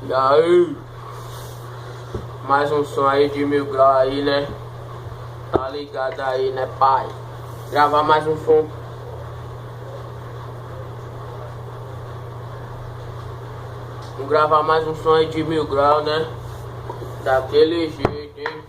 E aí, mais um som aí de 1000 graus aí, né? Tá ligado aí, né, pai? Gravar mais um som. Vou gravar mais um som aí de 1000 graus, né? Daquele jeito, hein?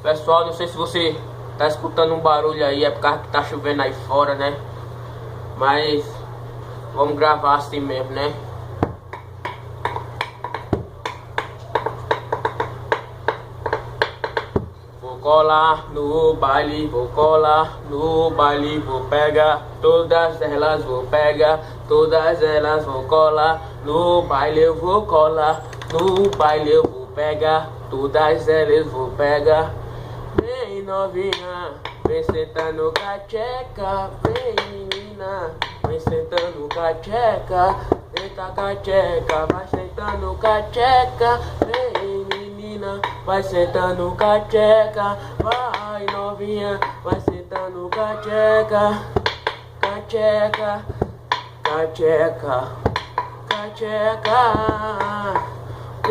Pessoal, não sei se você tá escutando um barulho aí, é por causa que tá chovendo aí fora, né? Mas vamos gravar assim mesmo, né? Vou colar no baile, vou colar no baile, vou pegar todas elas, vou pegar todas elas, vou colar no baile, eu vou colar no baile, eu vou pegar todas elas, vou pegar. Vem novinha, vem sentando cacheca, vem menina, vem sentando cacheca, eita cacheca, vai sentando cacheca, vem menina, vai sentando cacheca, vai novinha, vai sentando cacheca, cacheca, cacheca, cacheca.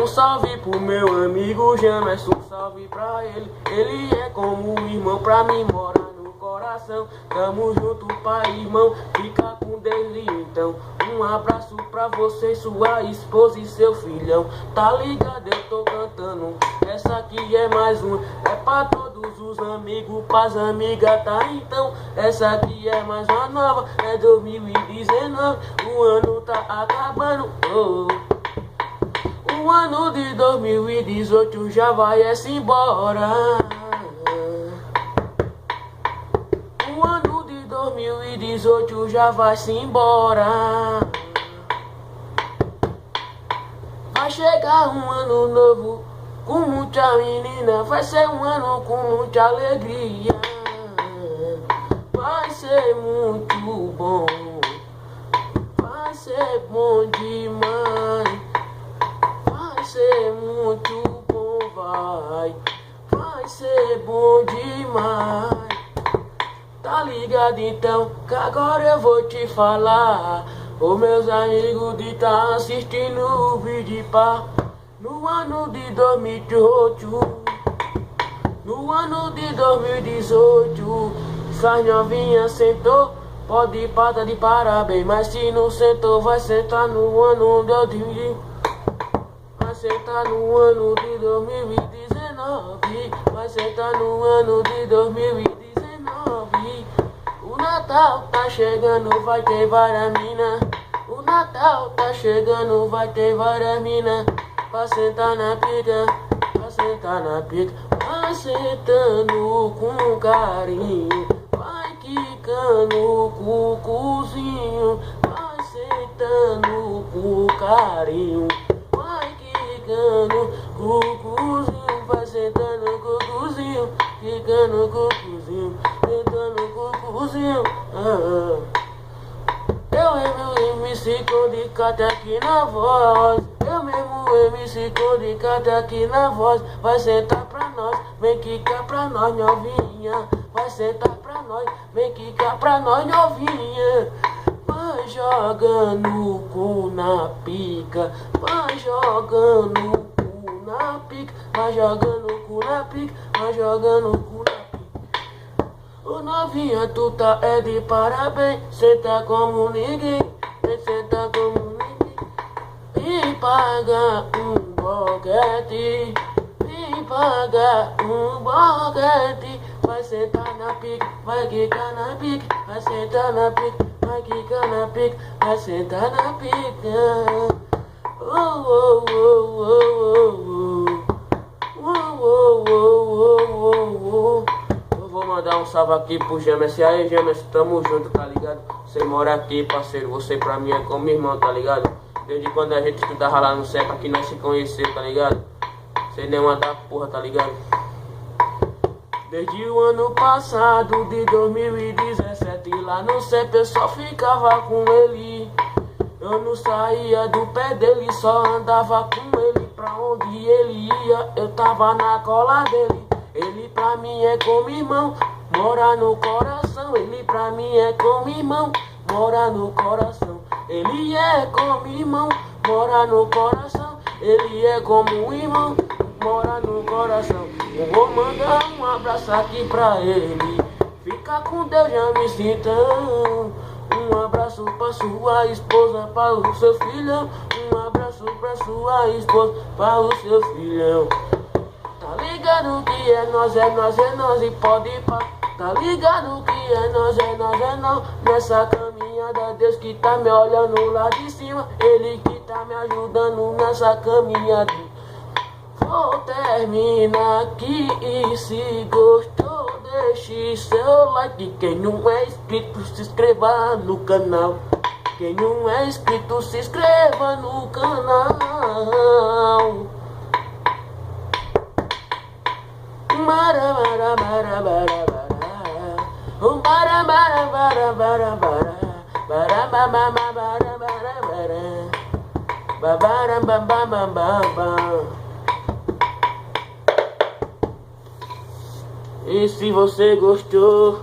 Um salve pro meu amigo Jamerson, um salve pra ele. Ele é como um irmão pra mim, mora no coração. Tamo junto, pai e irmão, fica com Deus então. Um abraço pra você, sua esposa e seu filhão. Tá ligado, eu tô cantando. Essa aqui é mais uma, é pra todos os amigos, pras amigas, tá então. Essa aqui é mais uma nova, é 2019. O ano tá acabando, oh. O ano de 2018 já vai-se embora. O ano de 2018 já vai-se embora. Vai chegar um ano novo com muita menina. Vai ser um ano com muita alegria. Vai ser muito bom. Vai ser bom demais. Vai ser muito bom, vai ser bom demais. Tá ligado então, que agora eu vou te falar. Ô meus amigos de tá assistindo o vídeo pá. No ano de 2018, no ano de 2018, essas novinhas sentou, pode ir tá de parabéns. Mas se não sentou, vai sentar no ano de 2018. Vai sentar no ano de 2019. Vai sentar no ano de 2019. O Natal tá chegando, vai ter várias mina. O Natal tá chegando, vai ter várias mina. Pra sentar na pica, pra sentar na pica. Vai sentando com carinho, vai quicando com o cuzinho. Vai sentando com carinho, ficando cucuzinho, vai sentando cucuzinho, ficando cucuzinho, sentando cucuzinho. Eu mesmo MC Condicate aqui na voz. Eu mesmo MC Condicate aqui na voz. Vai sentar pra nós, vem quicar pra nós novinha. Vai sentar pra nós, vem quicar pra nós novinha. Vai jogando o cu na pica, vai jogando o cu na pica, vai jogando o cu na pica, vai jogando o cu na pica. Ô novinha, tu tá é de parabéns, cê tá como ninguém, cê tá como ninguém. Vem pagar um boquete, vem pagar um boquete. Vai sentar na pica, vai quicar na pica, vai sentar na pica, vai quicar na pica, vai sentar na pica. Oh, oh, oh, oh, oh, oh, oh, oh, oh, oh. Eu vou mandar um salve aqui pro Jamerson. E aí, Jamerson, tamo junto, tá ligado? Você mora aqui, parceiro, você pra mim é como irmão, tá ligado? Desde quando a gente estudava lá no CEPA que nós se conheceu, tá ligado? Você nem uma da porra, tá ligado? Desde o ano passado, de 2017, lá no CEP eu só ficava com ele. Eu Eu não saía do pé dele, só andava com ele. Pra onde ele ia, eu tava na cola dele. Ele pra mim é como irmão, mora no coração. Ele pra mim é como irmão, mora no coração. Ele é como irmão, mora no coração. Ele é como um irmão, mora no coração. Eu vou mandar um abraço aqui pra ele. Fica com Deus, já me sinto. Um abraço pra sua esposa, para o seu filhão. Um abraço pra sua esposa, para o seu filhão. Tá ligado que é nós e pode ir pra. Tá ligado que é nós nessa caminhada. Deus que tá me olhando lá de cima, Ele que tá me ajudando nessa caminhada. Vou terminar aqui e se gostou, deixe seu like. Quem não é inscrito, se inscreva no canal. Quem não é inscrito, se inscreva no canal. E se você gostou,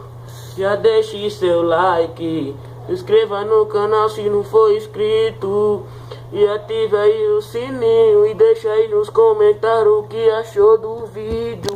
já deixe seu like. Se inscreva no canal se não for inscrito. E ative aí o sininho e deixa aí nos comentários o que achou do vídeo.